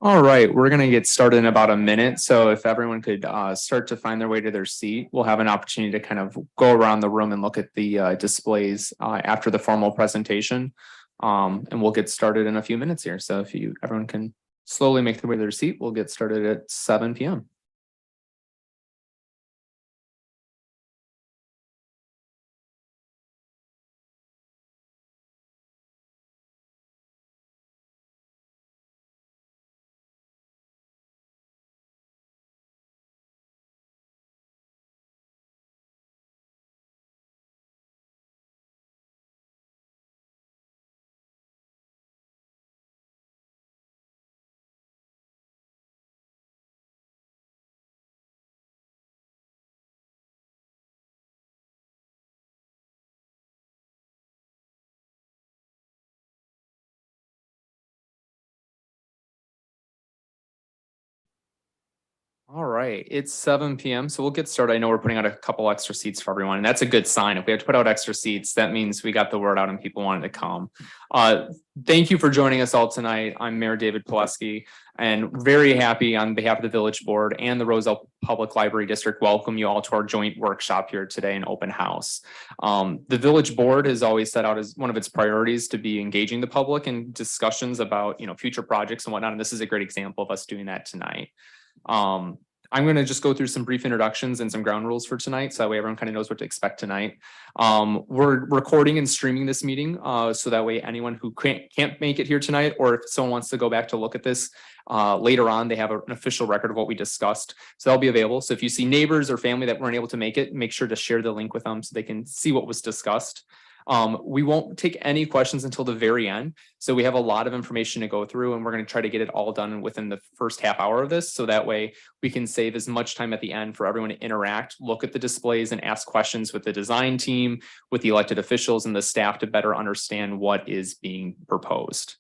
All right, we're going to get started in about a minute. So if everyone could start to find their way to their seat, we'll have an opportunity to kind of go around the room and look at the displays after the formal presentation. And we'll get started in a few minutes here. So if everyone can slowly make their way to their seat, we'll get started at 7 p.m. All right, it's 7 p.m. So we'll get started. I know we're putting out a couple extra seats for everyone, and that's a good sign. If we have to put out extra seats, that means we got the word out and people wanted to come. Thank you for joining us all tonight. I'm Mayor David Pileski, and very happy on behalf of the Village Board and the Roselle Public Library District, welcome you all to our joint workshop here today, an open house. The Village Board has always set out as one of its priorities to be engaging the public in discussions about, future projects and whatnot, and this is a great example of us doing that tonight. I'm going to just go through some brief introductions and some ground rules for tonight, so that way everyone kind of knows what to expect tonight. We're recording and streaming this meeting, so that way anyone who can't make it here tonight, or if someone wants to go back to look at this later on, they have an official record of what we discussed, so that'll be available. So if you see neighbors or family that weren't able to make it, make sure to share the link with them so they can see what was discussed. We won't take any questions until the very end. So we have a lot of information to go through, and we're going to try to get it all done within the first half hour of this. So that way we can save as much time at the end for everyone to interact, look at the displays and ask questions with the design team, with the elected officials and the staff to better understand what is being proposed.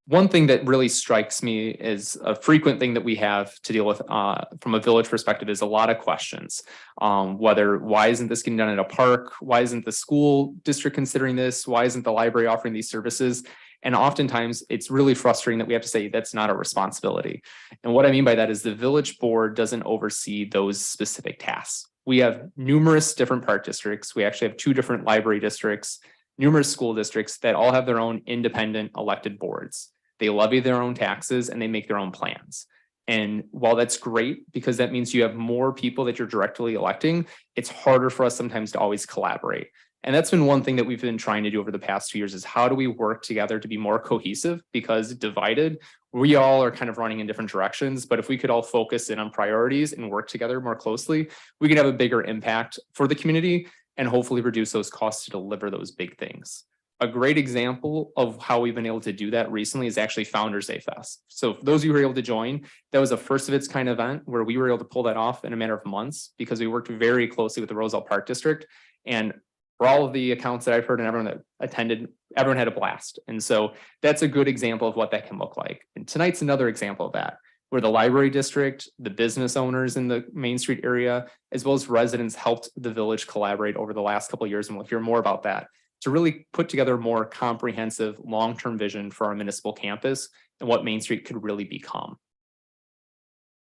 One thing that really strikes me is a frequent thing that we have to deal with from a village perspective is a lot of questions. Why isn't this getting done at a park? Why isn't the school district considering this? Why isn't the library offering these services? And oftentimes it's really frustrating that we have to say that's not our responsibility. And what I mean by that is the village board doesn't oversee those specific tasks. We have numerous different park districts. We actually have 2 different library districts, numerous school districts that all have their own independent elected boards. They levy their own taxes and they make their own plans. And while that's great, because that means you have more people that you're directly electing, it's harder for us sometimes to always collaborate. And that's been one thing that we've been trying to do over the past 2 years is how do we work together to be more cohesive? Because divided, we all are kind of running in different directions. But if we could all focus in on priorities and work together more closely, we can have a bigger impact for the community and hopefully reduce those costs to deliver those big things. A great example of how we've been able to do that recently is actually Founders Day Fest. So for those of you who were able to join, that was a first of its kind event where we were able to pull that off in a matter of months because we worked very closely with the Roselle Park District. And for all of the accounts that I've heard and everyone that attended, everyone had a blast. And so that's a good example of what that can look like. And tonight's another example of that, where the library district, the business owners in the Main Street area, as well as residents helped the village collaborate over the last couple of years. And we'll hear more about that to really put together a more comprehensive long-term vision for our municipal campus and what Main Street could really become.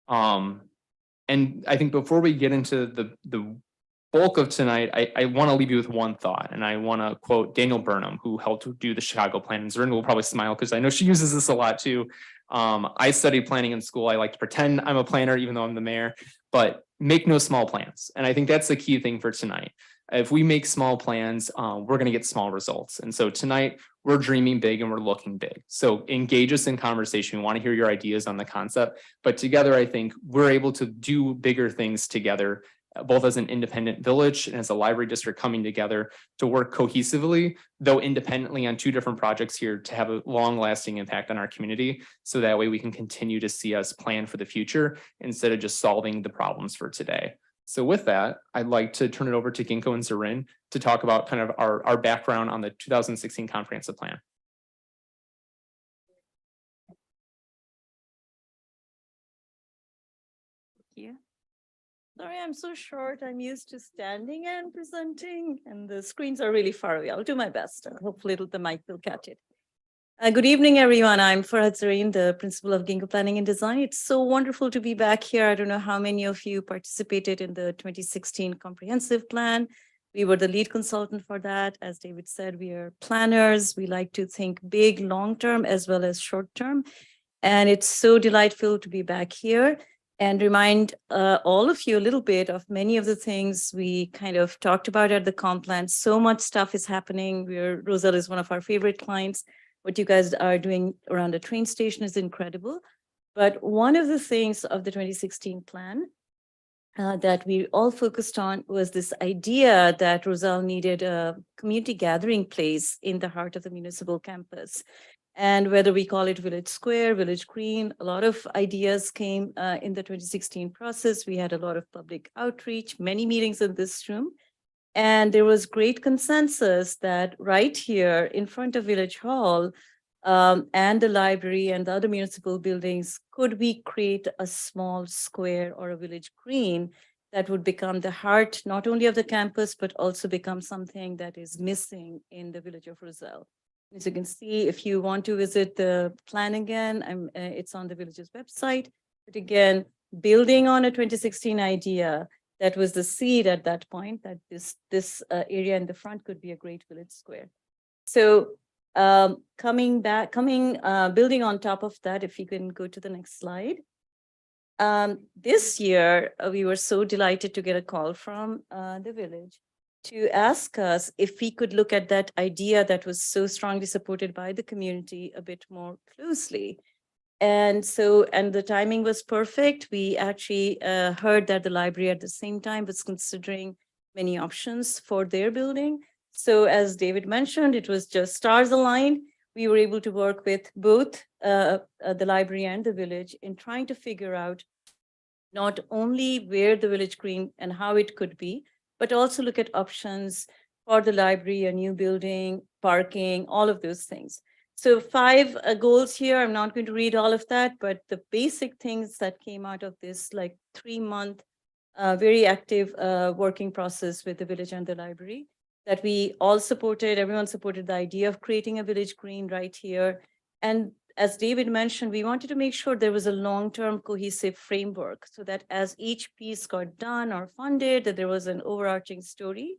And I think before we get into the bulk of tonight, I want to leave you with one thought, and I want to quote Daniel Burnham, who helped do the Chicago plan. And Zerrin will probably smile because I know she uses this a lot too. I studied planning in school. I like to pretend I'm a planner, even though I'm the mayor, but make no small plans. And I think that's the key thing for tonight. If we make small plans, we're going to get small results. And so tonight we're dreaming big and we're looking big. So engage us in conversation. We want to hear your ideas on the concept, but together, I think we're able to do bigger things together, both as an independent village and as a library district coming together to work cohesively, though independently on 2 different projects here to have a long lasting impact on our community. So that way we can continue to see us plan for the future instead of just solving the problems for today. So with that, I'd like to turn it over to Ginkgo and Zerrin to talk about kind of our background on the 2016 comprehensive plan. Thank you. Sorry, I'm so short. I'm used to standing and presenting, and the screens are really far away. I'll do my best. Hopefully the mic will catch it. Good evening, everyone. I'm Farhad Zareen, the principal of Ginkgo Planning and Design. It's so wonderful to be back here. I don't know how many of you participated in the 2016 comprehensive plan. We were the lead consultant for that. As David said, we are planners. We like to think big, long-term, as well as short-term. And it's so delightful to be back here and remind all of you a little bit of many of the things we kind of talked about at the comp plan. So much stuff is happening. Roselle is one of our favorite clients. What you guys are doing around the train station is incredible. But one of the things of the 2016 plan that we all focused on was this idea that Roselle needed a community gathering place in the heart of the municipal campus. And whether we call it Village Square, Village Green, a lot of ideas came in the 2016 process. We had a lot of public outreach, many meetings in this room. And there was great consensus that right here in front of Village Hall and the library and the other municipal buildings, could we create a small square or a village green that would become the heart, not only of the campus, but also become something that is missing in the village of Roselle. As you can see, if you want to visit the plan again, it's on the village's website. But again, building on a 2016 idea, that was the seed at that point, that this area in the front could be a great village square. So building on top of that, if you can go to the next slide. This year, we were so delighted to get a call from the village to ask us if we could look at that idea that was so strongly supported by the community a bit more closely. And the timing was perfect. We actually heard that the library at the same time was considering many options for their building. So as David mentioned, it was just stars aligned. We were able to work with both the library and the village in trying to figure out not only where the village green and how it could be, but also look at options for the library, a new building, parking, all of those things. So 5 goals here. I'm not going to read all of that, but the basic things that came out of this like 3-month, very active working process with the village and the library that we all supported. Everyone supported the idea of creating a village green right here. And as David mentioned, we wanted to make sure there was a long-term cohesive framework so that as each piece got done or funded, that there was an overarching story.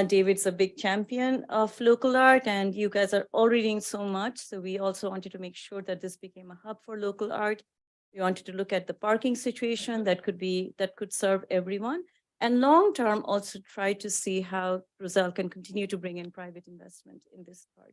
David's a big champion of local art, and you guys are all reading so much. So we also wanted to make sure that this became a hub for local art. We wanted to look at the parking situation that could serve everyone. And long-term also try to see how Roselle can continue to bring in private investment in this part.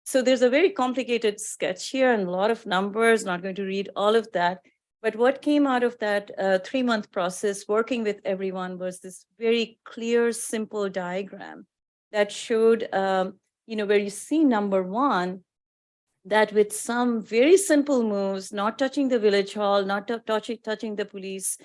So there's a very complicated sketch here and a lot of numbers, not going to read all of that. But what came out of that 3-month process working with everyone was this very clear, simple diagram that showed, where you see number 1, that with some very simple moves, not touching the village hall, not touching the police,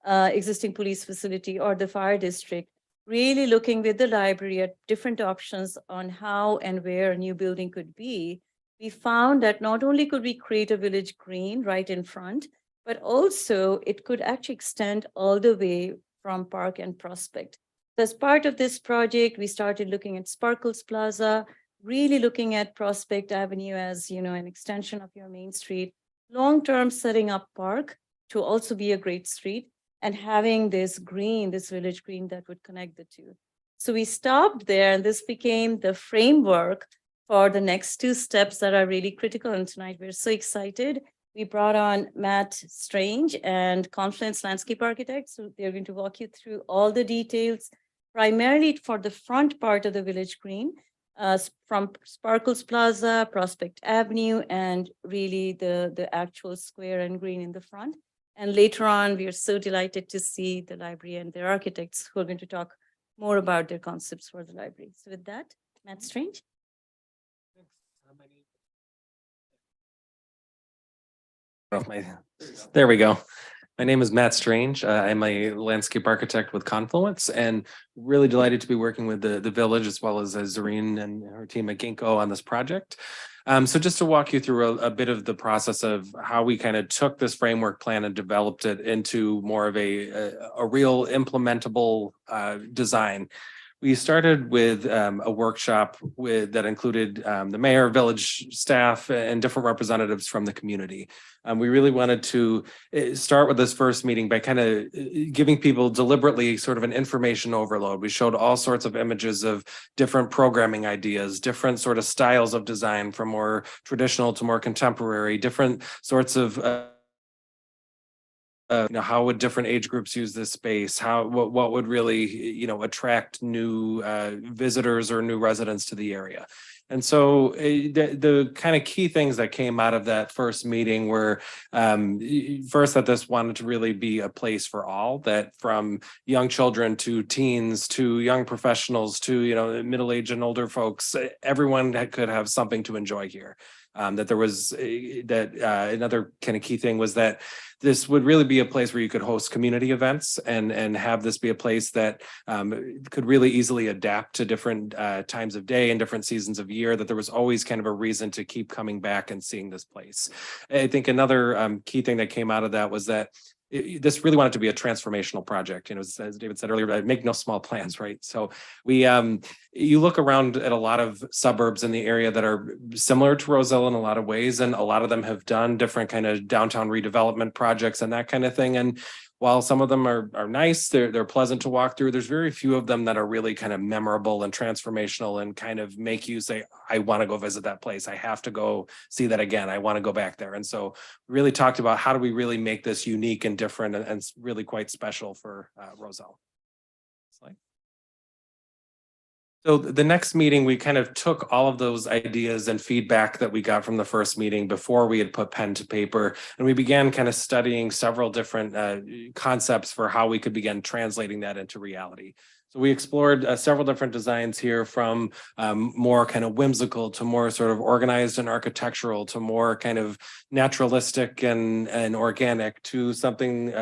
existing police facility or the fire district, really looking with the library at different options on how and where a new building could be, we found that not only could we create a village green right in front, but also it could actually extend all the way from Park and Prospect. So as part of this project, we started looking at Sparkles Plaza, really looking at Prospect Avenue as an extension of your main street, long-term setting up Park to also be a great street, and having this village green that would connect the two. So we stopped there, and this became the framework for the next 2 steps that are really critical. And tonight we're so excited. We brought on Matt Strange and Confluence Landscape Architects. So they're going to walk you through all the details, primarily for the front part of the village green, from Sparkles Plaza, Prospect Avenue, and really the actual square and green in the front. And later on, we are so delighted to see the library and their architects who are going to talk more about their concepts for the library. So with that, Matt Strange. There we go. My name is Matt Strange. I'm a landscape architect with Confluence, and really delighted to be working with the village as well as Zareen and her team at Ginkgo on this project. So just to walk you through a bit of the process of how we kind of took this framework plan and developed it into more of a real implementable design. we started with a workshop that included the mayor, village staff, and different representatives from the community. We really wanted to start with this first meeting by kind of giving people deliberately sort of an information overload. We showed all sorts of images of different programming ideas, different sort of styles of design, from more traditional to more contemporary, different sorts of how would different age groups use this space? What would really, attract new visitors or new residents to the area? And so the kind of key things that came out of that first meeting were first, that this wanted to really be a place for all, that from young children to teens to young professionals to middle-aged and older folks, everyone could have something to enjoy here. That there was another kind of key thing was that this would really be a place where you could host community events and have this be a place that could really easily adapt to different times of day and different seasons of year, that there was always kind of a reason to keep coming back and seeing this place. I think another key thing that came out of that was that this really wanted to be a transformational project. As David said earlier, make no small plans, right? So you look around at a lot of suburbs in the area that are similar to Roselle in a lot of ways, and a lot of them have done different kind of downtown redevelopment projects and that kind of thing. And while some of them are nice, they're pleasant to walk through, there's very few of them that are really kind of memorable and transformational and kind of make you say, I want to go visit that place. I have to go see that again. I want to go back there. And so we really talked about how do we really make this unique and different and really quite special for Roselle. Slide. So the next meeting, we kind of took all of those ideas and feedback that we got from the first meeting before we had put pen to paper, and we began kind of studying several different concepts for how we could begin translating that into reality. So we explored several different designs here, from more kind of whimsical to more sort of organized and architectural to more kind of naturalistic and organic to something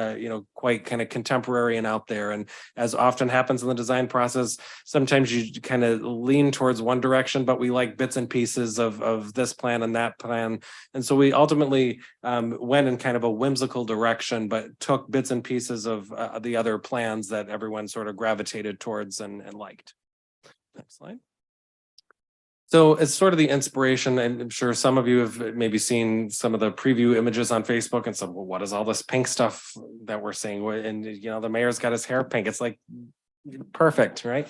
quite kind of contemporary and out there. And as often happens in the design process, sometimes you kind of lean towards one direction, but we like bits and pieces of this plan and that plan. And so we ultimately went in kind of a whimsical direction, but took bits and pieces of the other plans that everyone sort of gravitated towards and liked. Next slide. So it's sort of the inspiration, and I'm sure some of you have maybe seen some of the preview images on Facebook and said, well, what is all this pink stuff that we're seeing? And the mayor's got his hair pink. It's like perfect, right?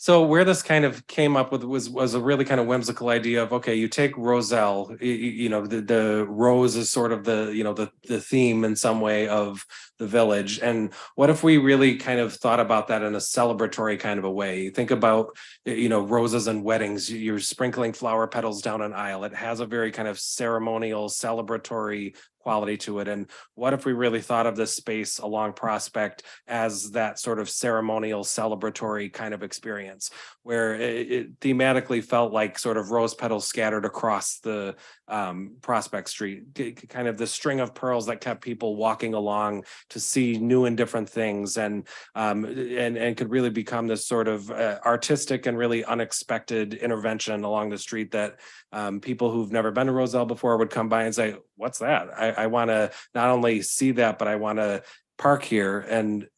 So where this kind of came up with was a really kind of whimsical idea of, okay, you take Roselle, the rose is sort of the theme in some way of the village. And what if we really kind of thought about that in a celebratory kind of a way? You think about, roses and weddings, you're sprinkling flower petals down an aisle. It has a very kind of ceremonial, celebratory quality to it. And what if we really thought of this space along Prospect as that sort of ceremonial, celebratory kind of experience, where it thematically felt like sort of rose petals scattered across the Prospect Street, kind of the string of pearls that kept people walking along to see new and different things, and could really become this sort of artistic and really unexpected intervention along the street that people who've never been to Roselle before would come by and say, what's that? I want to not only see that, but I want to park here and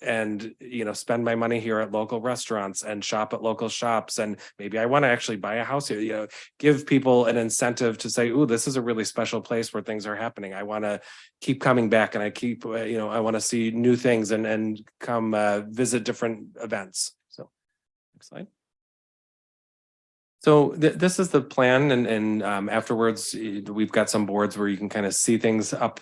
spend my money here at local restaurants and shop at local shops, and maybe I want to actually buy a house here. Give people an incentive to say, "Ooh, this is a really special place where things are happening. I want to keep coming back, and I want to see new things and come visit different events." So, next slide. So this is the plan, and afterwards we've got some boards where you can kind of see things up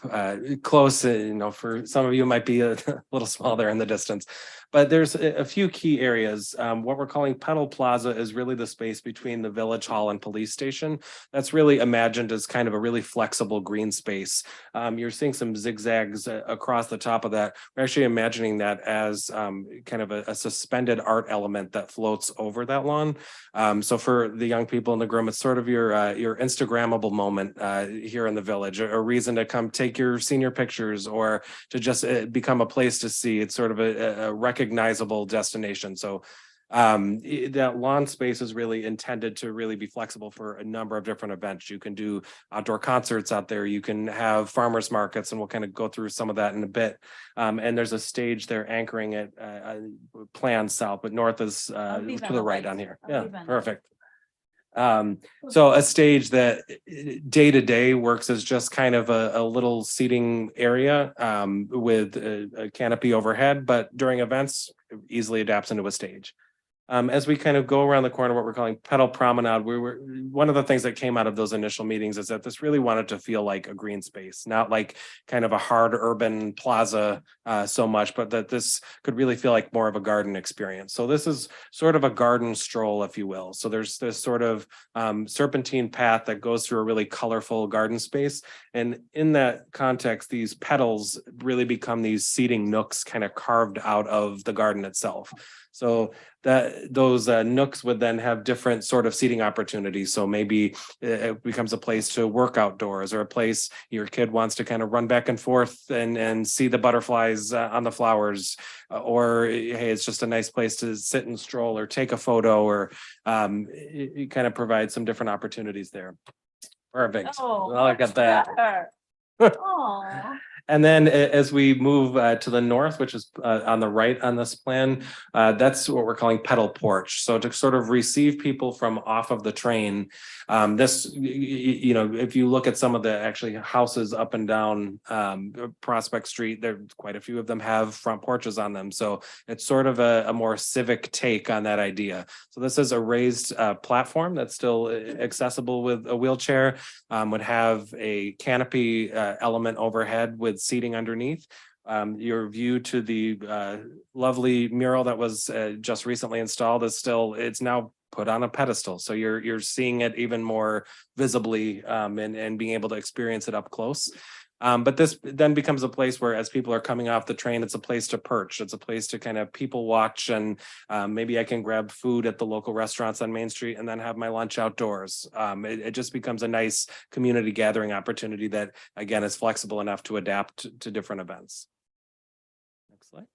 close. For some of you, it might be a little small there in the distance, but there's a few key areas. What we're calling Petal Plaza is really the space between the Village Hall and Police Station. That's really imagined as kind of a really flexible green space. You're seeing some zigzags across the top of that. We're actually imagining that as kind of a suspended art element that floats over that lawn. So for the young people in the room, it's sort of your Instagrammable moment here in the village, a reason to come take your senior pictures or to just become a place to see. It's sort of a recognizable destination. So That lawn space is really intended to really be flexible for a number of different events. You can do outdoor concerts out there. You can have farmers markets, and we'll kind of go through some of that in a bit. And there's a stage there anchoring it, planned south, but north is to the right on here. Yeah, perfect. So a stage that day to day works as just kind of a little seating area with a canopy overhead, but during events easily adapts into a stage. As we kind of go around the corner, what we're calling Pedal Promenade, we were one of the things that came out of those initial meetings is that this really wanted to feel like a green space, not like kind of a hard urban plaza so much, but that this could really feel like more of a garden experience. So this is sort of a garden stroll, if you will. So there's this sort of serpentine path that goes through a really colorful garden space. And in that context, these petals really become these seating nooks kind of carved out of the garden itself. So that those nooks would then have different sort of seating opportunities. So maybe it becomes a place to work outdoors, or a place your kid wants to kind of run back and forth and see the butterflies on the flowers, or hey, it's just a nice place to sit and stroll or take a photo, or it kind of provides some different opportunities there. Perfect. Oh, Well, I got that. Aw. And then as we move to the north, which is on the right on this plan, that's what we're calling pedal porch. So to sort of receive people from off of the train, this, you know, if you look at some of the actually houses up and down Prospect Street, there quite a few of them have front porches on them. So it's sort of a more civic take on that idea. So this is a raised platform that's still accessible with a wheelchair, would have a canopy element overhead with seating underneath. Your view to the lovely mural that was just recently installed is still, it's now put on a pedestal. So you're seeing it even more visibly and being able to experience it up close. But this then becomes a place where, as people are coming off the train, it's a place to perch. It's a place to kind of people watch, and maybe I can grab food at the local restaurants on Main Street and then have my lunch outdoors. It just becomes a nice community gathering opportunity that, again, is flexible enough to adapt to different events. Next slide.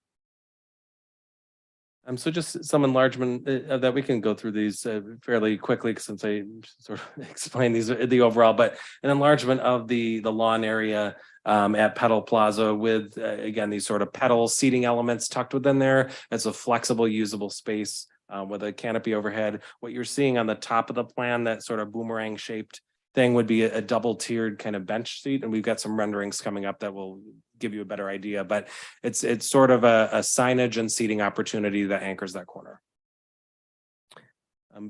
So just some enlargement that we can go through these fairly quickly, since I sort of explained these the overall, but an enlargement of the lawn area at Pedal Plaza with again these sort of pedal seating elements tucked within there. It's a flexible, usable space with a canopy overhead. What you're seeing on the top of the plan, that sort of boomerang shaped thing, would be a double tiered kind of bench seat, and we've got some renderings coming up that will give you a better idea, but it's sort of a signage and seating opportunity that anchors that corner.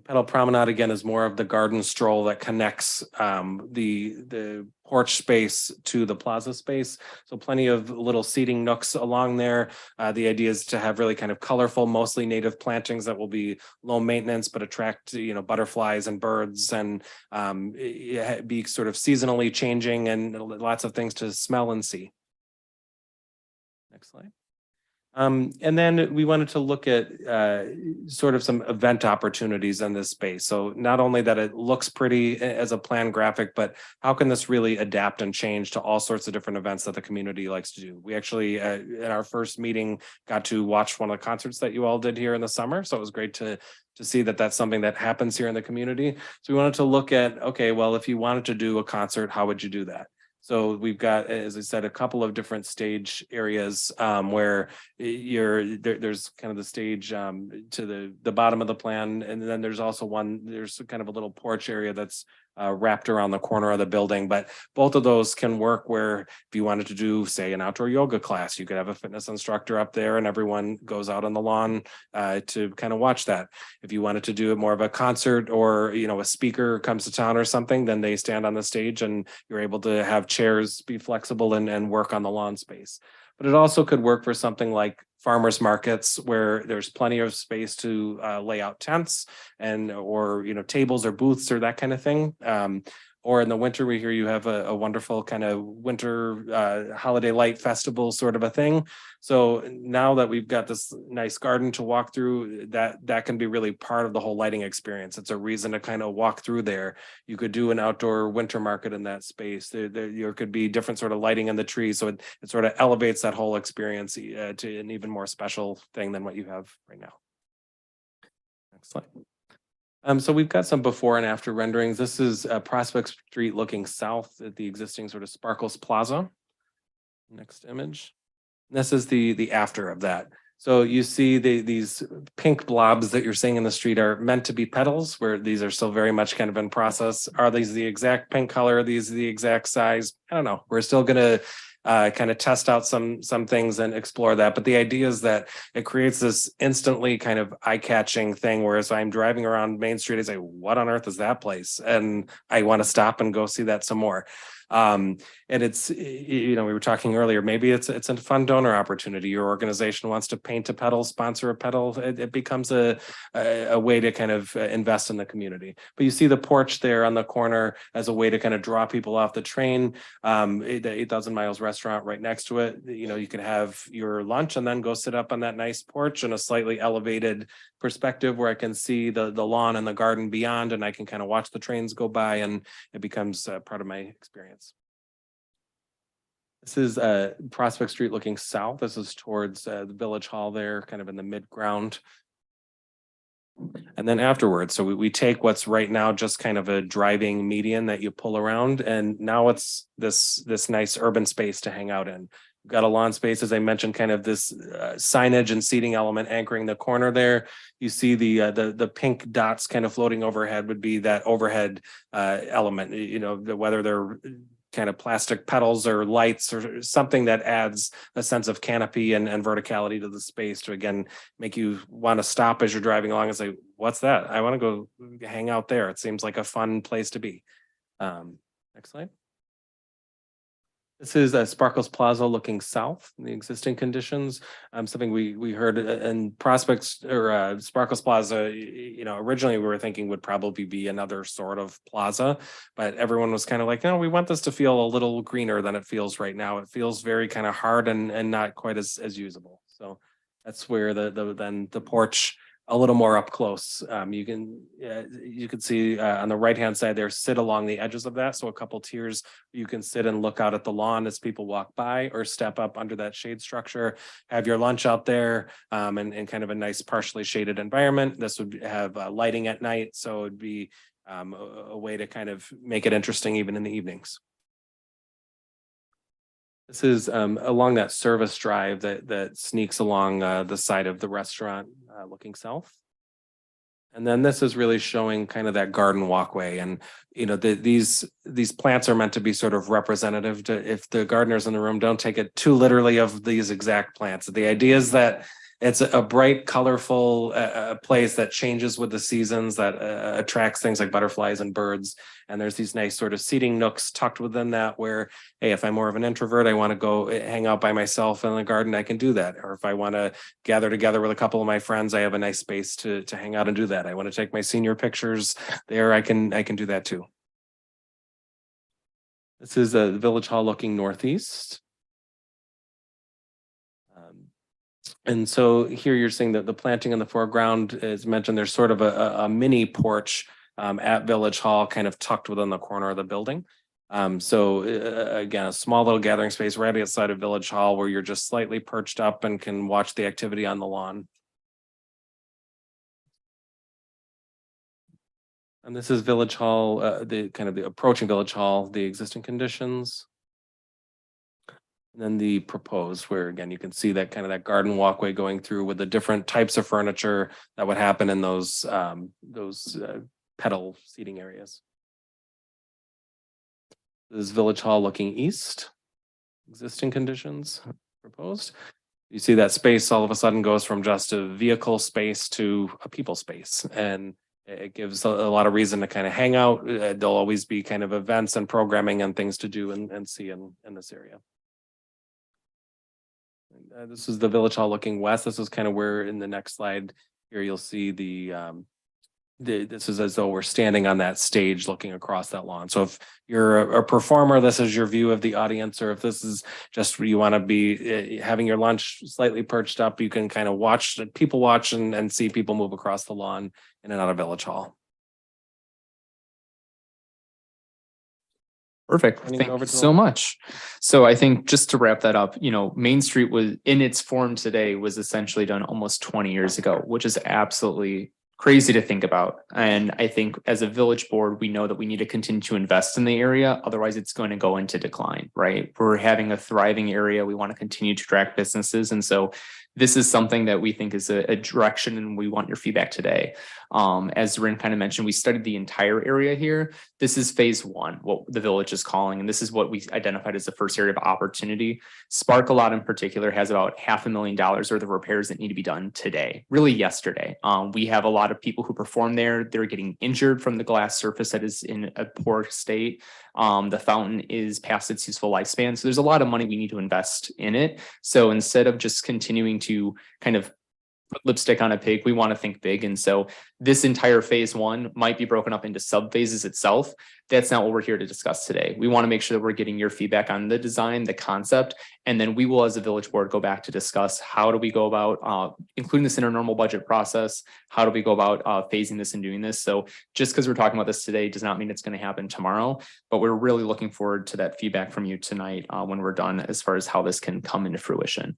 Pedal Promenade again is more of the garden stroll that connects the porch space to the plaza space. So plenty of little seating nooks along there. The idea is to have really kind of colorful, mostly native plantings that will be low maintenance, but attract, you know, butterflies and birds, and be sort of seasonally changing, and lots of things to smell and see. Next slide. And then we wanted to look at sort of some event opportunities in this space. So not only that it looks pretty as a plan graphic, but how can this really adapt and change to all sorts of different events that the community likes to do? We actually, at our first meeting, got to watch one of the concerts that you all did here in the summer. So it was great to see that that's something that happens here in the community. So we wanted to look at, okay, well, if you wanted to do a concert, how would you do that? So we've got, as I said, a couple of different stage areas where there's kind of the stage to the bottom of the plan. And then there's also there's kind of a little porch area that's wrapped around the corner of the building. But both of those can work where if you wanted to do, say, an outdoor yoga class, you could have a fitness instructor up there and everyone goes out on the lawn to kind of watch that. If you wanted to do it more of a concert, or, you know, a speaker comes to town or something, then they stand on the stage and you're able to have chairs be flexible and work on the lawn space. But it also could work for something like farmers markets, where there's plenty of space to lay out tents or, you know, tables or booths or that kind of thing. Or in the winter, we hear you have a wonderful kind of winter holiday light festival sort of a thing. So now that we've got this nice garden to walk through, that can be really part of the whole lighting experience. It's a reason to kind of walk through there. You could do an outdoor winter market in that space. There could be different sort of lighting in the trees. So it sort of elevates that whole experience to an even more special thing than what you have right now. Next slide. So we've got some before and after renderings. This is Prospect Street looking south at the existing sort of Sparkles Plaza. Next image. This is the after of that. So you see these pink blobs that you're seeing in the street are meant to be petals, where these are still very much kind of in process. Are these the exact pink color? Are these the exact size? I don't know. We're still gonna kind of test out some things and explore that. But the idea is that it creates this instantly kind of eye-catching thing, whereas I'm driving around Main Street, I say, what on earth is that place? And I want to stop and go see that some more. And it's, we were talking earlier, maybe it's a fun donor opportunity. Your organization wants to paint a petal, sponsor a petal. It becomes a way to kind of invest in the community. But you see the porch there on the corner as a way to kind of draw people off the train. The 8,000 Miles restaurant right next to it. You can have your lunch and then go sit up on that nice porch in a slightly elevated perspective where I can see the lawn and the garden beyond, and I can kind of watch the trains go by, and it becomes part of my experience. This is Prospect Street looking south. This is towards the Village Hall there, kind of in the mid-ground. And then afterwards, so we take what's right now just kind of a driving median that you pull around, and now it's this nice urban space to hang out in. We've got a lawn space, as I mentioned, kind of this signage and seating element anchoring the corner there. You see the pink dots kind of floating overhead would be that overhead element, whether they're kind of plastic petals or lights or something that adds a sense of canopy and verticality to the space to, again, make you want to stop as you're driving along and say, what's that? I want to go hang out there. It seems like a fun place to be. Next slide. This is Sparkles Plaza looking south, the existing conditions. Something we heard in Prospects or Sparkles Plaza, originally we were thinking would probably be another sort of plaza, but everyone was kind of like, no, we want this to feel a little greener than it feels right now. It feels very kind of hard and not quite as usable. So that's where the porch a little more up close. You can see on the right hand side there, sit along the edges of that. So a couple tiers, you can sit and look out at the lawn as people walk by, or step up under that shade structure, have your lunch out there, and kind of a nice partially shaded environment. This would have lighting at night, so it'd be a way to kind of make it interesting even in the evenings. This is along that service drive that sneaks along the side of the restaurant looking south. And then this is really showing kind of that garden walkway. And, these plants are meant to be sort of representative to, if the gardeners in the room don't take it too literally, of these exact plants. The idea is that it's a bright, colorful place that changes with the seasons, that attracts things like butterflies and birds. And there's these nice sort of seating nooks tucked within that where, hey, if I'm more of an introvert, I want to go hang out by myself in the garden, I can do that. Or if I want to gather together with a couple of my friends, I have a nice space to hang out and do that. I want to take my senior pictures there, I can do that too. This is the Village Hall looking northeast. And so here you're seeing that the planting in the foreground, as mentioned, there's sort of a mini porch at Village Hall, kind of tucked within the corner of the building. So again, a small little gathering space right outside of Village Hall where you're just slightly perched up and can watch the activity on the lawn. And this is Village Hall, the approaching Village Hall, the existing conditions. And then the proposed, where again, you can see that kind of that garden walkway going through with the different types of furniture that would happen in those pedal seating areas. This is Village Hall looking east, existing conditions proposed. You see that space all of a sudden goes from just a vehicle space to a people space, and it gives a lot of reason to kind of hang out. There'll always be kind of events and programming and things to do and see in this area. This is the Village Hall looking west. This is kind of where in the next slide here you'll see this is as though we're standing on that stage looking across that lawn. So if you're a performer, this is your view of the audience, or if this is just where you want to be having your lunch slightly perched up, you can kind of watch people watch and see people move across the lawn in and out of Village Hall. Perfect. Thank you so much. So I think just to wrap that up, Main Street was in its form today was essentially done almost 20 years ago, which is absolutely crazy to think about. And I think as a village board, we know that we need to continue to invest in the area. Otherwise, it's going to go into decline, right? We're having a thriving area. We want to continue to attract businesses. And so this is something that we think is a direction, and we want your feedback today. As Rin kind of mentioned, we studied the entire area here. This is phase one, what the village is calling, and this is what we identified as the first area of opportunity. Spark a Lot in particular has about $500,000 worth of repairs that need to be done today, really yesterday. We have a lot of people who perform there. They're getting injured from the glass surface that is in a poor state. The fountain is past its useful lifespan. So there's a lot of money we need to invest in it. So instead of just continuing to kind of put lipstick on a pig, we want to think big. And so this entire phase one might be broken up into sub phases itself. That's not what we're here to discuss today. We want to make sure that we're getting your feedback on the design, the concept, and then we will, as a village board, go back to discuss how do we go about including this in our normal budget process. How do we go about phasing this and doing this? So just because we're talking about this today does not mean it's going to happen tomorrow, but we're really looking forward to that feedback from you tonight when we're done, as far as how this can come into fruition.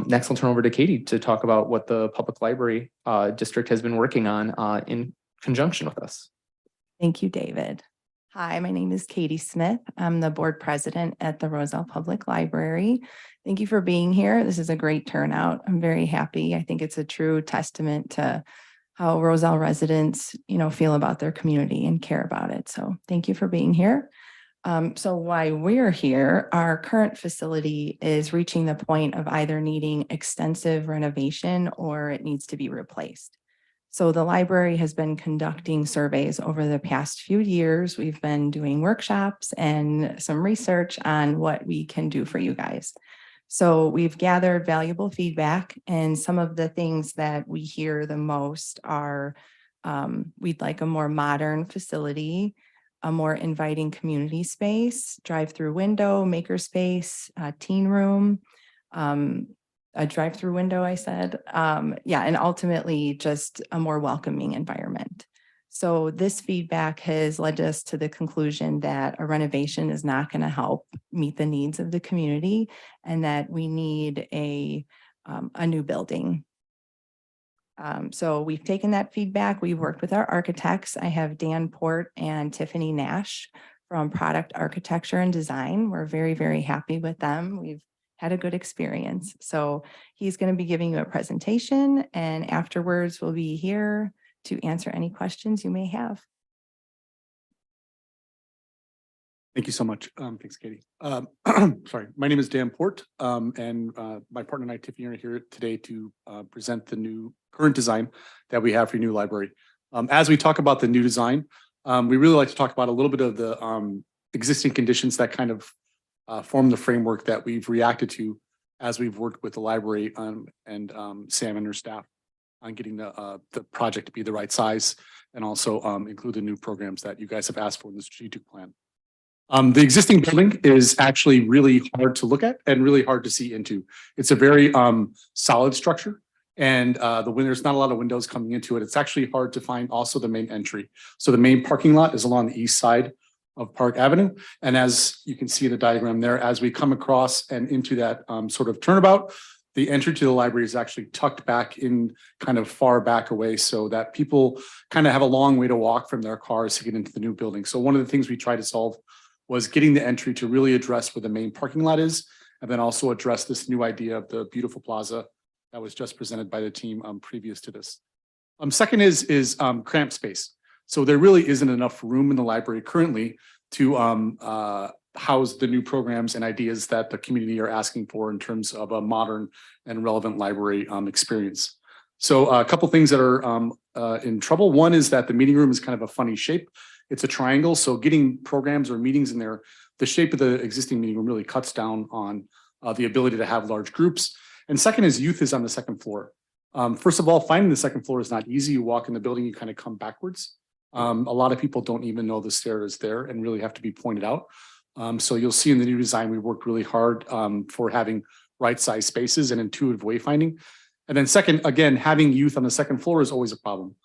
Next, I'll turn over to Katie to talk about what the public library district has been working on in conjunction with us. Thank you, David. Hi, my name is Katie Smith. I'm the board president at the Roselle Public Library. Thank you for being here. This is a great turnout. I'm very happy. I think it's a true testament to how Roselle residents, feel about their community and care about it. So thank you for being here. So why we're here, our current facility is reaching the point of either needing extensive renovation or it needs to be replaced. So the library has been conducting surveys over the past few years. We've been doing workshops and some research on what we can do for you guys. So we've gathered valuable feedback, and some of the things that we hear the most are we'd like a more modern facility, a more inviting community space, drive-through window, maker space, teen room, a drive-through window, I said. And ultimately just a more welcoming environment. So this feedback has led us to the conclusion that a renovation is not going to help meet the needs of the community, and that we need a new building. So we've taken that feedback. We've worked with our architects. I have Dan Port and Tiffany Nash from Product Architecture and Design. We're very, very happy with them. We've had a good experience. So he's going to be giving you a presentation, and afterwards we'll be here to answer any questions you may have. Thank you so much. Thanks, Katie. Sorry, my name is Dan Port, and my partner and I, Tiffany, are here today to present the current design that we have for your new library. As we talk about the new design, we really like to talk about a little bit of the existing conditions that kind of form the framework that we've reacted to as we've worked with the library and Sam and her staff on getting the project to be the right size, and also include the new programs that you guys have asked for in the strategic plan. The existing building is actually really hard to look at and really hard to see into. It's a very solid structure, and there's not a lot of windows coming into it. It's actually hard to find also the main entry. So the main parking lot is along the east side of Park Avenue. And as you can see in the diagram there, as we come across and into that sort of turnabout, the entry to the library is actually tucked back in kind of far back away, so that people kind of have a long way to walk from their cars to get into the new building. So one of the things we tried to solve was getting the entry to really address where the main parking lot is, and then also address this new idea of the beautiful plaza that was just presented by the team previous to this. Second is cramped space. So there really isn't enough room in the library currently to house the new programs and ideas that the community are asking for in terms of a modern and relevant library experience. So a couple things that are in trouble. One is that the meeting room is kind of a funny shape. It's a triangle, so getting programs or meetings in there, the shape of the existing meeting room really cuts down on the ability to have large groups. And second is youth is on the second floor. First of all, finding the second floor is not easy. You walk in the building, you kind of come backwards. A lot of people don't even know the stair is there and really have to be pointed out. So you'll see in the new design, we worked really hard for having right size spaces and intuitive wayfinding. And then second, again, having youth on the second floor is always a problem.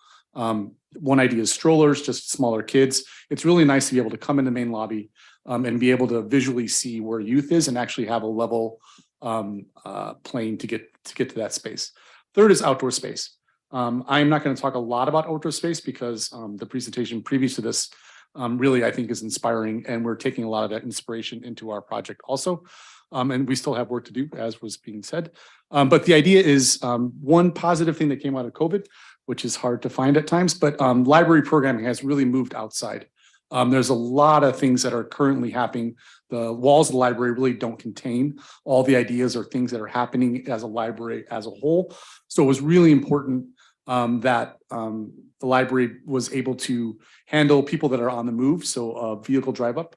One idea is strollers, just smaller kids. It's really nice to be able to come in the main lobby and be able to visually see where youth is and actually have a level plane to get to that space. Third is outdoor space. I'm not going to talk a lot about outdoor space because the presentation previous to this really, I think, is inspiring, and we're taking a lot of that inspiration into our project also. And we still have work to do, as was being said. But the idea is one positive thing that came out of COVID, which is hard to find at times, but library programming has really moved outside. There's a lot of things that are currently happening. The walls of the library really don't contain all the ideas or things that are happening as a library as a whole. So it was really important that the library was able to handle people that are on the move. So vehicle drive up,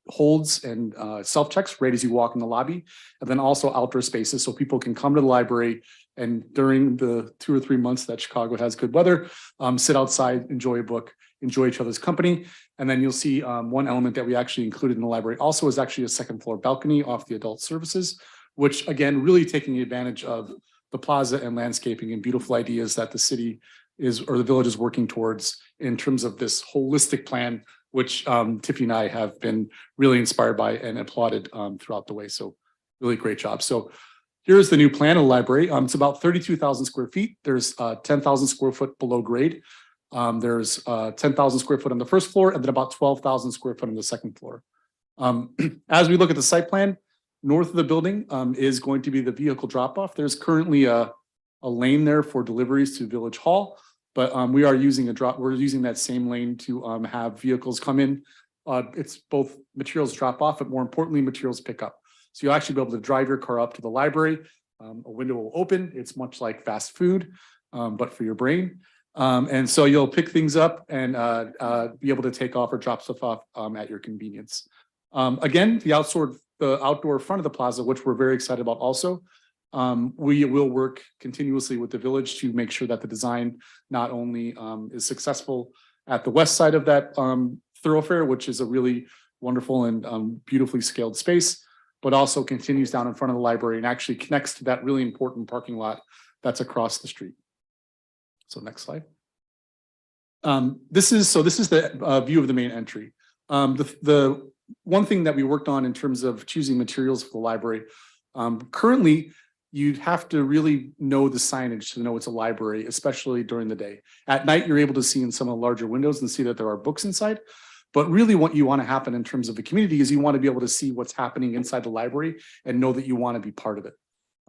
holds and self-checks right as you walk in the lobby, and then also outdoor spaces so people can come to the library and during the 2 or 3 months that Chicago has good weather, sit outside, enjoy a book, enjoy each other's company. And then you'll see one element that we actually included in the library also is actually a second floor balcony off the adult services, which again, really taking advantage of the plaza and landscaping and beautiful ideas that the city is, or the village is working towards in terms of this holistic plan, which Tiffany and I have been really inspired by and applauded throughout the way. So really great job. So here's the new plan of the library. It's about 32,000 square feet. There's 10,000 square foot below grade. There's 10,000 square foot on the first floor and then about 12,000 square foot on the second floor. As we look at the site plan, north of the building is going to be the vehicle drop-off. There's currently a lane there for deliveries to Village Hall, but we are using we're using that same lane to have vehicles come in. It's both materials drop off, but more importantly, materials pick up. So you'll actually be able to drive your car up to the library. A window will open. It's much like fast food, but for your brain. And so you'll pick things up and be able to take off or drop stuff off at your convenience. Again, the outdoor front of the plaza, which we're very excited about also, we will work continuously with the village to make sure that the design not only is successful at the west side of that thoroughfare, which is a really wonderful and beautifully scaled space, but also continues down in front of the library and actually connects to that really important parking lot that's across the street. So next slide. This is the view of the main entry. The one thing that we worked on in terms of choosing materials for the library, currently you'd have to really know the signage to know it's a library, especially during the day. At night, you're able to see in some of the larger windows and see that there are books inside. But really what you want to happen in terms of the community is you want to be able to see what's happening inside the library and know that you want to be part of it.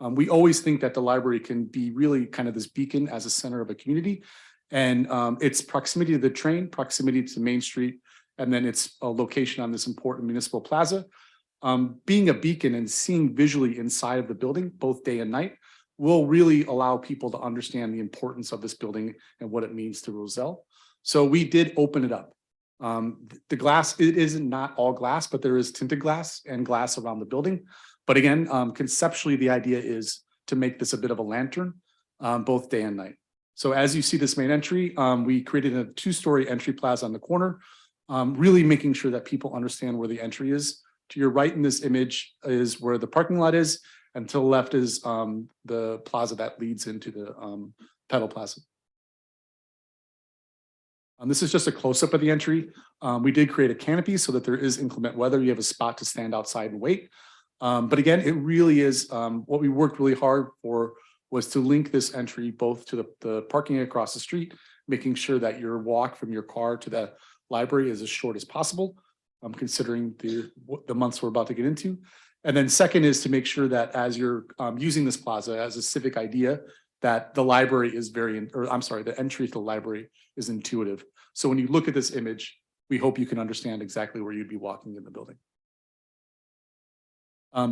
We always think that the library can be really kind of this beacon as a center of a community. And its proximity to the train, proximity to Main Street, and then its location on this important municipal plaza. Being a beacon and seeing visually inside of the building, both day and night, will really allow people to understand the importance of this building and what it means to Roselle. So we did open it up. The glass, it is not all glass, but there is tinted glass and glass around the building. But again, conceptually, the idea is to make this a bit of a lantern, both day and night. So as you see this main entry, we created a 2-story entry plaza on the corner, really making sure that people understand where the entry is. To your right in this image is where the parking lot is, and to the left is the plaza that leads into the Pedal Plaza. This is just a close-up of the entry. We did create a canopy so that there is inclement weather. You have a spot to stand outside and wait. But again, it really is what we worked really hard for was to link this entry both to the parking across the street, making sure that your walk from your car to the library is as short as possible, considering the months we're about to get into. And then second is to make sure that as you're using this plaza as a civic idea, that the library is the entry to the library is intuitive. So when you look at this image, we hope you can understand exactly where you'd be walking in the building.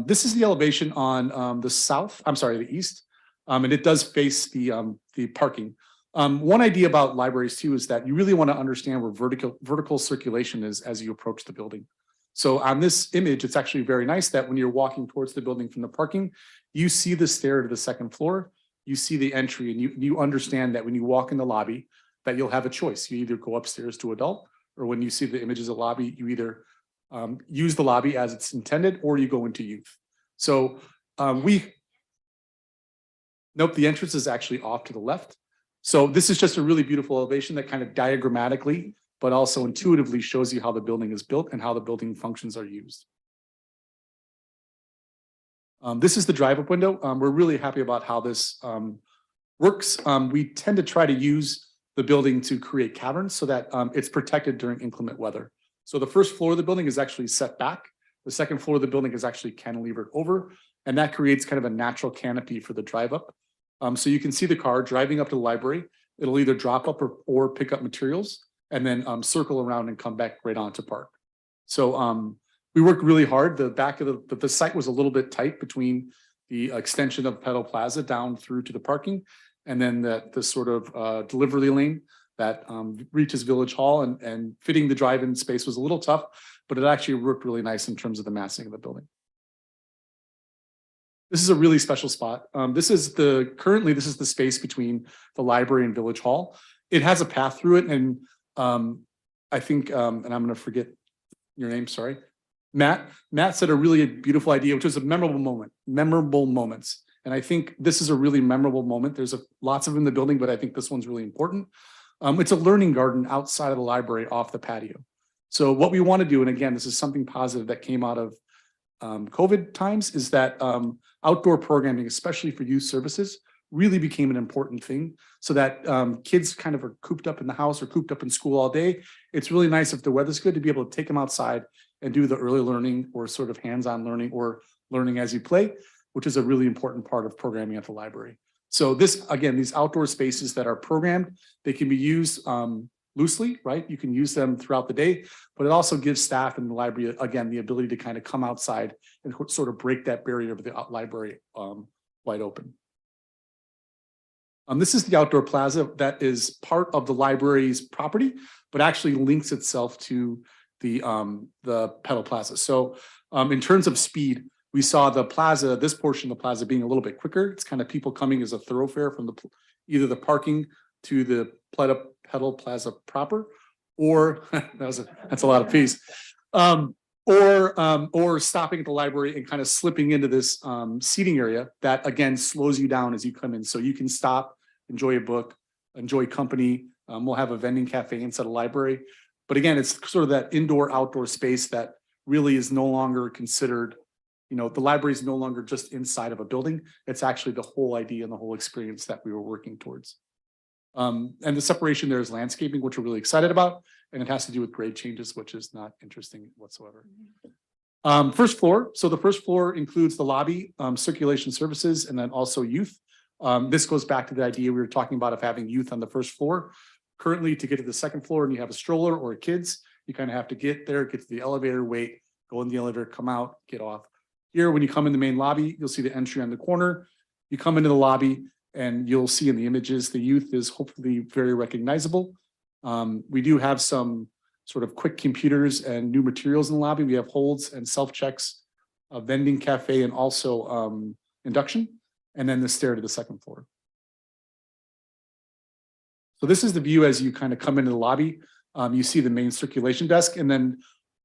This is the elevation on the east, and it does face the parking. One idea about libraries too is that you really want to understand where vertical circulation is as you approach the building. So on this image, it's actually very nice that when you're walking towards the building from the parking, you see the stair to the second floor, you see the entry, and you understand that when you walk in the lobby, that you'll have a choice. You either go upstairs to adult, or when you see the images of lobby, you either use the lobby as it's intended, or you go into youth. So the entrance is actually off to the left. So this is just a really beautiful elevation that kind of diagrammatically, but also intuitively shows you how the building is built and how the building functions are used. This is the drive-up window. We're really happy about how this works. We tend to try to use the building to create caverns so that it's protected during inclement weather. So the first floor of the building is actually set back. The second floor of the building is actually cantilevered over, and that creates kind of a natural canopy for the drive up. So you can see the car driving up to the library. It'll either drop up or pick up materials and then circle around and come back right onto park. So we worked really hard. The back of the site was a little bit tight between the extension of Petal Plaza down through to the parking, and then the sort of delivery lane that reaches Village Hall, and fitting the drive-in space was a little tough, but it actually worked really nice in terms of the massing of the building. This is a really special spot. Currently this is the space between the library and Village Hall. It has a path through it, and I think, and I'm going to forget your name, sorry. Matt said a really beautiful idea, which was a memorable moments. And I think this is a really memorable moment. There's lots of them in the building, but I think this one's really important. It's a learning garden outside of the library off the patio. So what we want to do, and again, this is something positive that came out of COVID times, is that outdoor programming, especially for youth services, really became an important thing, so that kids kind of are cooped up in the house or cooped up in school all day. It's really nice if the weather's good to be able to take them outside and do the early learning or sort of hands-on learning or learning as you play, which is a really important part of programming at the library. So this, again, these outdoor spaces that are programmed, they can be used loosely, right? You can use them throughout the day, but it also gives staff in the library, again, the ability to kind of come outside and sort of break that barrier of the library wide open. This is the outdoor plaza that is part of the library's property, but actually links itself to the Petal Plaza. So in terms of speed, we saw the plaza, this portion of the plaza being a little bit quicker. It's kind of people coming as a thoroughfare from either the parking to the Petal Plaza proper, or that's a lot of P's, or stopping at the library and kind of slipping into this seating area that again slows you down as you come in. So you can stop, enjoy a book, enjoy company. We'll have a vending cafe inside the library. But again, it's sort of that indoor outdoor space that really is no longer considered, the library is no longer just inside of a building. It's actually the whole idea and the whole experience that we were working towards. And the separation there is landscaping, which we're really excited about. And it has to do with grade changes, which is not interesting whatsoever. First floor. So the first floor includes the lobby, circulation services, and then also youth. This goes back to the idea we were talking about of having youth on the first floor. Currently, to get to the second floor and you have a stroller or kids, you kind of have to get there, get to the elevator, wait, go in the elevator, come out, get off. Here, when you come in the main lobby, you'll see the entry on the corner. You come into the lobby and you'll see in the images, the youth is hopefully very recognizable. We do have some sort of quick computers and new materials in the lobby. We have holds and self-checks, a vending cafe, and also induction, and then the stair to the second floor. So this is the view as you kind of come into the lobby. You see the main circulation desk, and then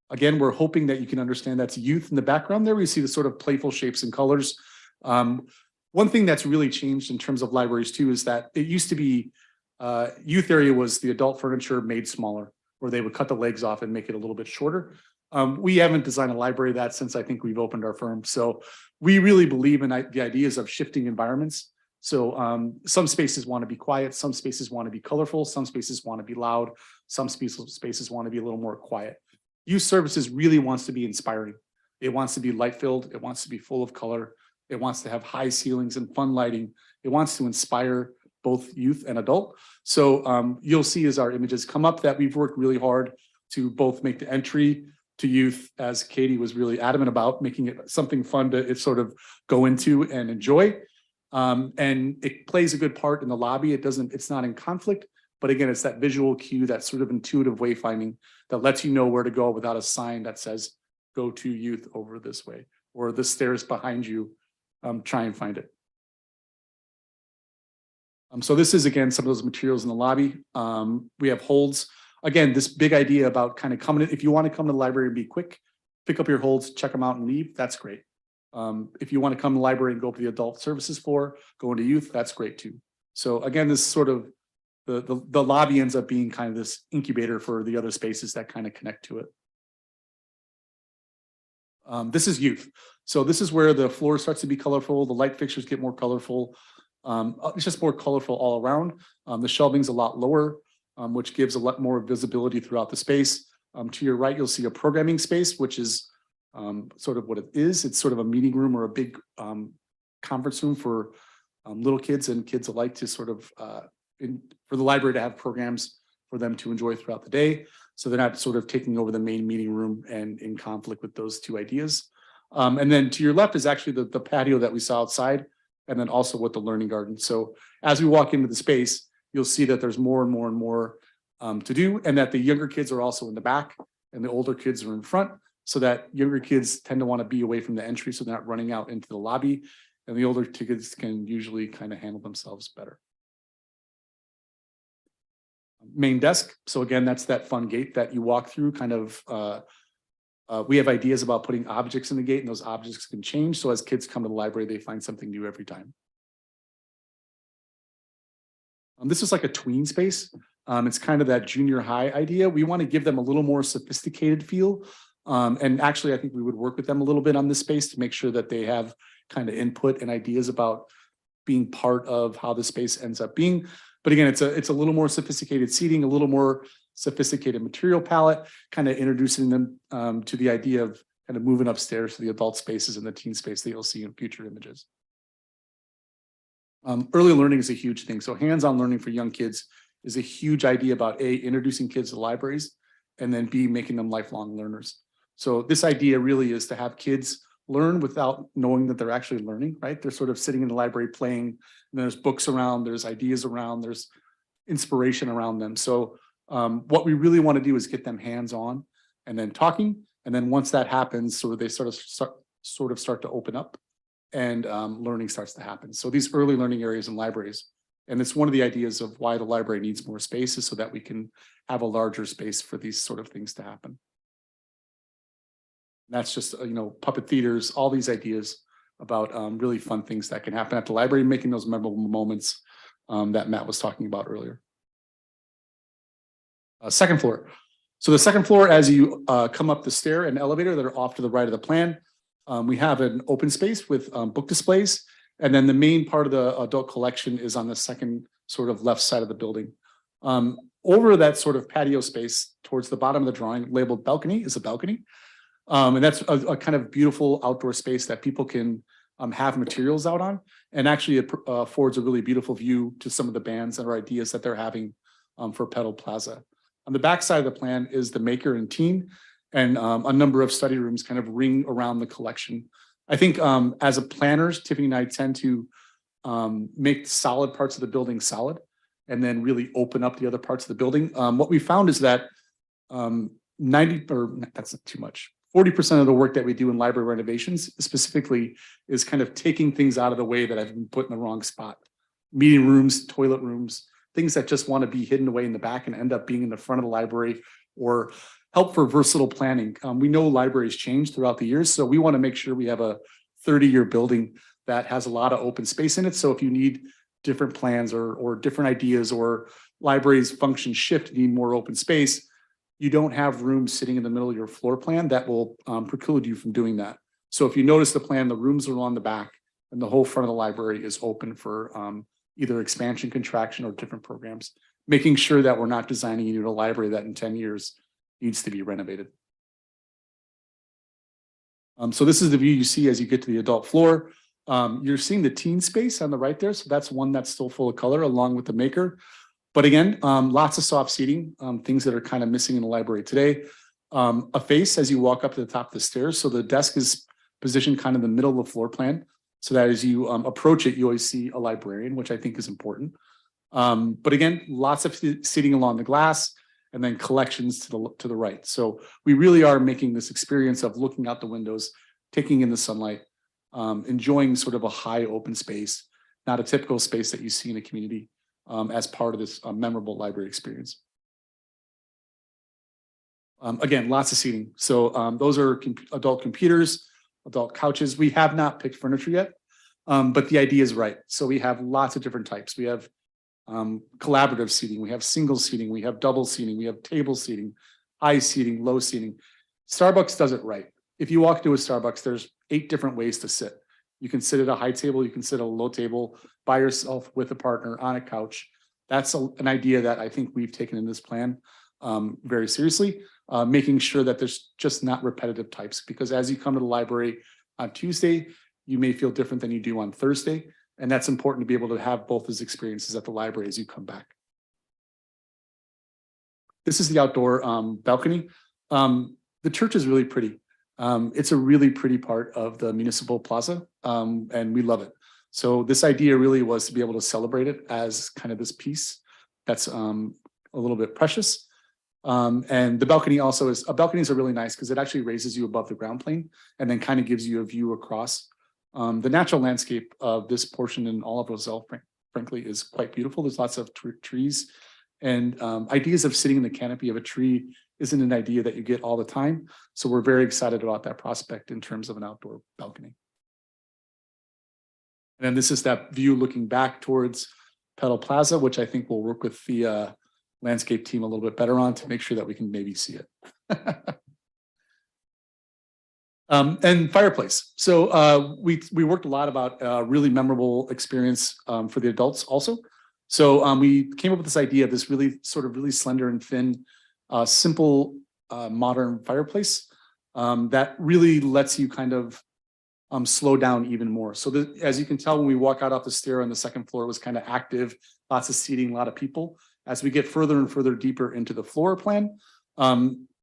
again, we're hoping that you can understand that's youth in the background there. We see the sort of playful shapes and colors. One thing that's really changed in terms of libraries too is that it used to be youth area was the adult furniture made smaller, where they would cut the legs off and make it a little bit shorter. We haven't designed a library that since I think we've opened our firm. So we really believe in the ideas of shifting environments. So some spaces want to be quiet, some spaces want to be colorful, some spaces want to be loud, some spaces want to be a little more quiet. Youth services really wants to be inspiring. It wants to be light-filled. It wants to be full of color. It wants to have high ceilings and fun lighting. It wants to inspire both youth and adult. So you'll see as our images come up that we've worked really hard to both make the entry to youth, as Katie was really adamant about, making it something fun to sort of go into and enjoy. And it plays a good part in the lobby. It's not in conflict, but again, it's that visual cue, that sort of intuitive wayfinding that lets you know where to go without a sign that says, go to youth over this way, or the stairs behind you, try and find it. So this is, again, some of those materials in the lobby. We have holds. Again, this big idea about kind of coming in, if you want to come to the library and be quick, pick up your holds, check them out and leave, that's great. If you want to come to the library and go up to the adult services floor, go into youth, that's great too. So again, this sort of, the lobby ends up being kind of this incubator for the other spaces that kind of connect to it. This is youth. So this is where the floor starts to be colorful, the light fixtures get more colorful. It's just more colorful all around. The shelving's a lot lower, which gives a lot more visibility throughout the space. To your right, you'll see a programming space, which is sort of what it is. It's sort of a meeting room or a big conference room for little kids and kids alike to sort of for the library to have programs for them to enjoy throughout the day. So they're not sort of taking over the main meeting room and in conflict with those two ideas. And then to your left is actually the patio that we saw outside, and then also with the learning garden. So as we walk into the space, you'll see that there's more and more and more to do, and that the younger kids are also in the back and the older kids are in front, so that younger kids tend to want to be away from the entry so they're not running out into the lobby, and the older kids can usually kind of handle themselves better. Main desk. So again, that's that fun gate that you walk through. Kind of, we have ideas about putting objects in the gate, and those objects can change. So as kids come to the library, they find something new every time. This is like a tween space. It's kind of that junior high idea. We want to give them a little more sophisticated feel. And actually, I think we would work with them a little bit on this space to make sure that they have kind of input and ideas about being part of how the space ends up being. But again, it's a little more sophisticated seating, a little more sophisticated material palette, kind of introducing them to the idea of kind of moving upstairs to the adult spaces and the teen space that you'll see in future images. Early learning is a huge thing. So hands-on learning for young kids is a huge idea about A, introducing kids to libraries, and then B, making them lifelong learners. So this idea really is to have kids learn without knowing that they're actually learning, right? They're sort of sitting in the library playing, and there's books around, there's ideas around, there's inspiration around them. So what we really want to do is get them hands-on and then talking. And then once that happens, so they sort of start to open up, and learning starts to happen. So these early learning areas in libraries, and it's one of the ideas of why the library needs more spaces, so that we can have a larger space for these sort of things to happen. And that's just, puppet theaters, all these ideas about really fun things that can happen at the library, making those memorable moments that Matt was talking about earlier. Second floor. So the second floor, as you come up the stair and elevator that are off to the right of the plan, we have an open space with book displays. And then the main part of the adult collection is on the second sort of left side of the building. Over that sort of patio space towards the bottom of the drawing, labeled balcony, is a balcony. And that's a kind of beautiful outdoor space that people can have materials out on. And actually it affords a really beautiful view to some of the bands and our ideas that they're having for Petal Plaza. On the back side of the plan is the maker and teen, and a number of study rooms kind of ring around the collection. I think as a planners, Tiffany and I tend to make solid parts of the building solid, and then really open up the other parts of the building. What we found is that 40% of the work that we do in library renovations specifically is kind of taking things out of the way that have been put in the wrong spot. Meeting rooms, toilet rooms, things that just want to be hidden away in the back and end up being in the front of the library, or help for versatile planning. We know libraries change throughout the years, so we want to make sure we have a 30-year building that has a lot of open space in it. So if you need different plans or different ideas, or libraries function shift, need more open space, you don't have rooms sitting in the middle of your floor plan that will preclude you from doing that. So if you notice the plan, the rooms are on the back, and the whole front of the library is open for either expansion, contraction, or different programs, making sure that we're not designing a new library that in 10 years needs to be renovated. So this is the view you see as you get to the adult floor. You're seeing the teen space on the right there. So that's one that's still full of color, along with the maker. But again, lots of soft seating, things that are kind of missing in the library today. A face as you walk up to the top of the stairs. So the desk is positioned kind of in the middle of the floor plan, so that as you approach it, you always see a librarian, which I think is important. But again, lots of seating along the glass, and then collections to the right. So we really are making this experience of looking out the windows, taking in the sunlight, enjoying sort of a high open space, not a typical space that you see in a community, as part of this memorable library experience. Again, lots of seating. So those are adult computers, adult couches. We have not picked furniture yet, but the idea is right. So we have lots of different types. We have collaborative seating, we have single seating, we have double seating, we have table seating, high seating, low seating. Starbucks does it right. If you walk to a Starbucks, there's 8 different ways to sit. You can sit at a high table, you can sit at a low table by yourself with a partner on a couch. That's an idea that I think we've taken in this plan very seriously, making sure that there's just not repetitive types, because as you come to the library on Tuesday, you may feel different than you do on Thursday. And that's important to be able to have both those experiences at the library as you come back. This is the outdoor balcony. The church is really pretty. It's a really pretty part of the municipal plaza, and we love it. So this idea really was to be able to celebrate it as kind of this piece that's a little bit precious. And the balcony also is, balconies are really nice because it actually raises you above the ground plane and then kind of gives you a view across. The natural landscape of this portion in all of Roselle, frankly, is quite beautiful. There's lots of trees, and ideas of sitting in the canopy of a tree isn't an idea that you get all the time. So we're very excited about that prospect in terms of an outdoor balcony. And then this is that view looking back towards Petal Plaza, which I think we'll work with the landscape team a little bit better on to make sure that we can maybe see it. And fireplace. So we worked a lot about a really memorable experience for the adults also. So we came up with this idea of this really slender and thin, simple, modern fireplace that really lets you kind of slow down even more. So as you can tell, when we walk out off the stair on the second floor, it was kind of active, lots of seating, a lot of people. As we get further and further deeper into the floor plan,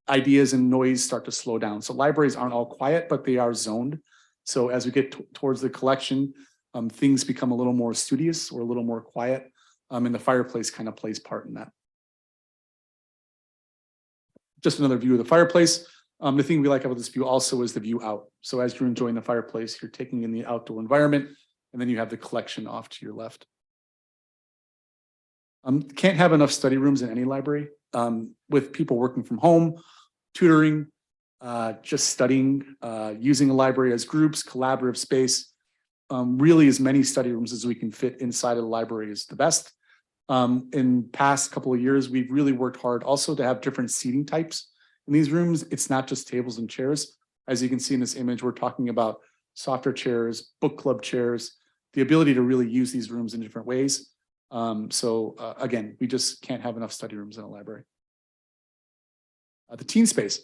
ideas and noise start to slow down. So libraries aren't all quiet, but they are zoned. So as we get towards the collection, things become a little more studious or a little more quiet, and the fireplace kind of plays part in that. Just another view of the fireplace. The thing we like about this view also is the view out. So as you're enjoying the fireplace, you're taking in the outdoor environment, and then you have the collection off to your left. Can't have enough study rooms in any library. With people working from home, tutoring, just studying, using a library as groups, collaborative space, really as many study rooms as we can fit inside of the library is the best. In past couple of years, we've really worked hard also to have different seating types in these rooms. It's not just tables and chairs. As you can see in this image, we're talking about softer chairs, book club chairs, the ability to really use these rooms in different ways. Again, we just can't have enough study rooms in a library. The teen space,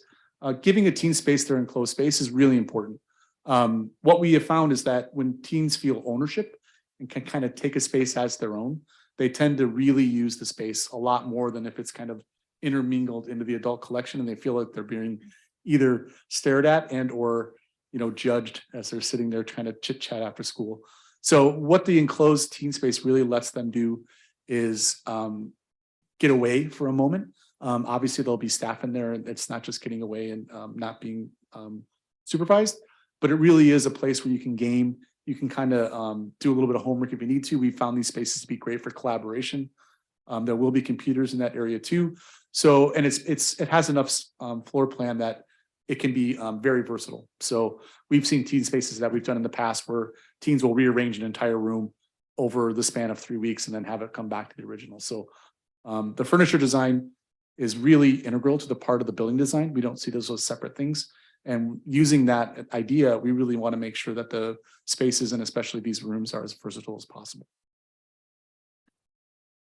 giving a teen space their enclosed space is really important. What we have found is that when teens feel ownership and can kind of take a space as their own, they tend to really use the space a lot more than if it's kind of intermingled into the adult collection and they feel like they're being either stared at and or judged as they're sitting there trying to chit chat after school. So what the enclosed teen space really lets them do is get away for a moment. Obviously, there'll be staff in there, and it's not just getting away and not being supervised, but it really is a place where you can game. You can kind of do a little bit of homework if you need to. We found these spaces to be great for collaboration. There will be computers in that area too. So, and it has enough floor plan that it can be very versatile. So we've seen teen spaces that we've done in the past where teens will rearrange an entire room over the span of 3 weeks and then have it come back to the original. So the furniture design is really integral to the part of the building design. We don't see those as separate things. And using that idea, we really want to make sure that the spaces and especially these rooms are as versatile as possible.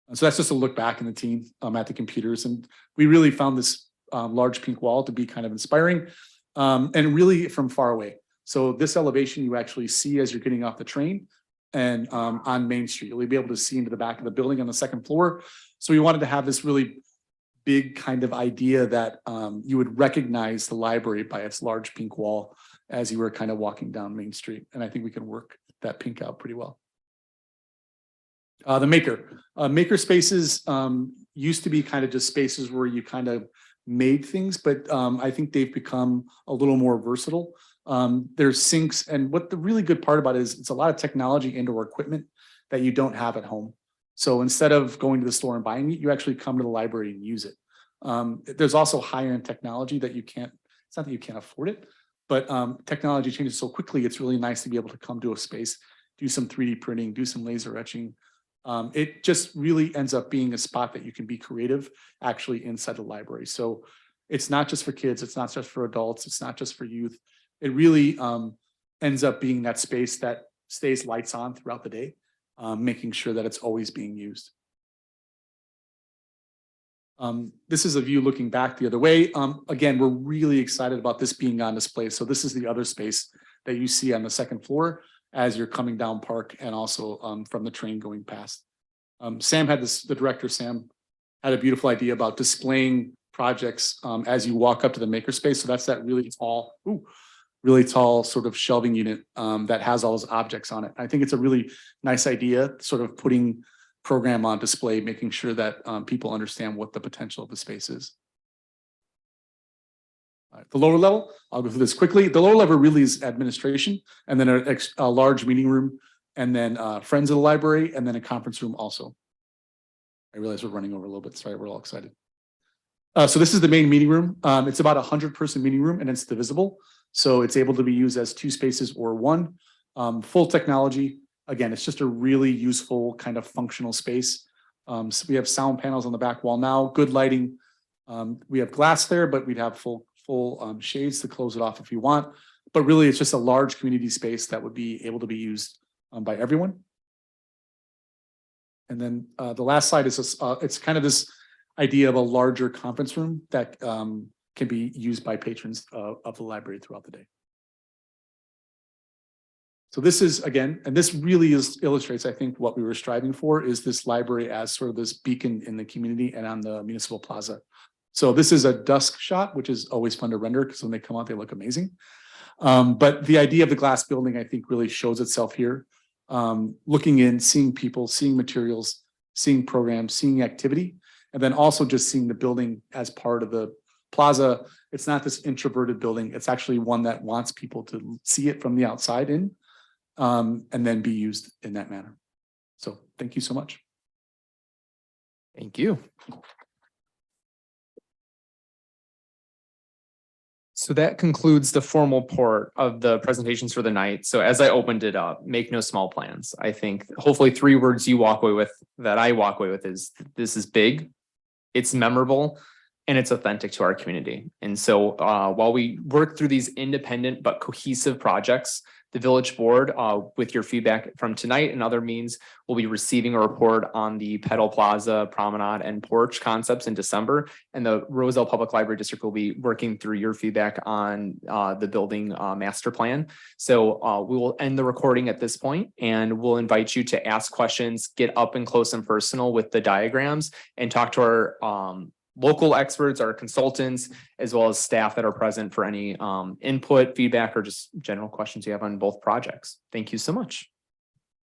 And so that's just a look back in the teen at the computers. And we really found this large pink wall to be kind of inspiring and really from far away. So this elevation you actually see as you're getting off the train and on Main Street. You'll be able to see into the back of the building on the second floor. So we wanted to have this really big kind of idea that you would recognize the library by its large pink wall as you were kind of walking down Main Street. And I think we can work that pink out pretty well. The maker spaces used to be kind of just spaces where you kind of made things, but I think they've become a little more versatile. There's sinks, and what the really good part about it is it's a lot of technology and/or equipment that you don't have at home. So instead of going to the store and buying it, you actually come to the library and use it. There's also higher end technology that you can't, it's not that you can't afford it, but technology changes so quickly. It's really nice to be able to come to a space, do some 3D printing, do some laser etching. It just really ends up being a spot that you can be creative actually inside the library. So it's not just for kids, it's not just for adults, it's not just for youth. It really ends up being that space that stays lights on throughout the day, making sure that it's always being used. This is a view looking back the other way. Again, we're really excited about this being on display. So this is the other space that you see on the second floor as you're coming down Park and also from the train going past. Sam had this, the director, Sam, had a beautiful idea about displaying projects as you walk up to the makerspace. So that's that really tall sort of shelving unit that has all those objects on it. I think it's a really nice idea, sort of putting program on display, making sure that people understand what the potential of the space is. All right, the lower level, I'll go through this quickly. The lower level really is administration, and then a large meeting room, and then friends of the library, and then a conference room also. I realize we're running over a little bit. Sorry, we're all excited. So this is the main meeting room. It's about 100-person meeting room, and it's divisible. So it's able to be used as 2 spaces or 1. Full technology. Again, it's just a really useful kind of functional space. So we have sound panels on the back wall now, good lighting. We have glass there, but we'd have full shades to close it off if you want. But really, it's just a large community space that would be able to be used by everyone. And then the last slide is it's kind of this idea of a larger conference room that can be used by patrons of the library throughout the day. So this is, again, and this really illustrates, I think, what we were striving for is this library as sort of this beacon in the community and on the municipal plaza. So this is a dusk shot, which is always fun to render because when they come out, they look amazing. But the idea of the glass building, I think, really shows itself here. Looking in, seeing people, seeing materials, seeing programs, seeing activity, and then also just seeing the building as part of the plaza. It's not this introverted building. It's actually one that wants people to see it from the outside in. And then be used in that manner. So thank you so much. Thank you. So that concludes the formal part of the presentations for the night. So as I opened it up, make no small plans. I think hopefully 3 words you walk away with that I walk away with is this is big, it's memorable, and it's authentic to our community. And so while we work through these independent but cohesive projects, the village board, with your feedback from tonight and other means, will be receiving a report on the Petal Plaza, Promenade, and Porch concepts in December. And the Roselle Public Library District will be working through your feedback on the building master plan. So we will end the recording at this point, and we'll invite you to ask questions, get up and close and personal with the diagrams, and talk to our local experts, our consultants, as well as staff that are present for any input, feedback, or just general questions you have on both projects. Thank you so much.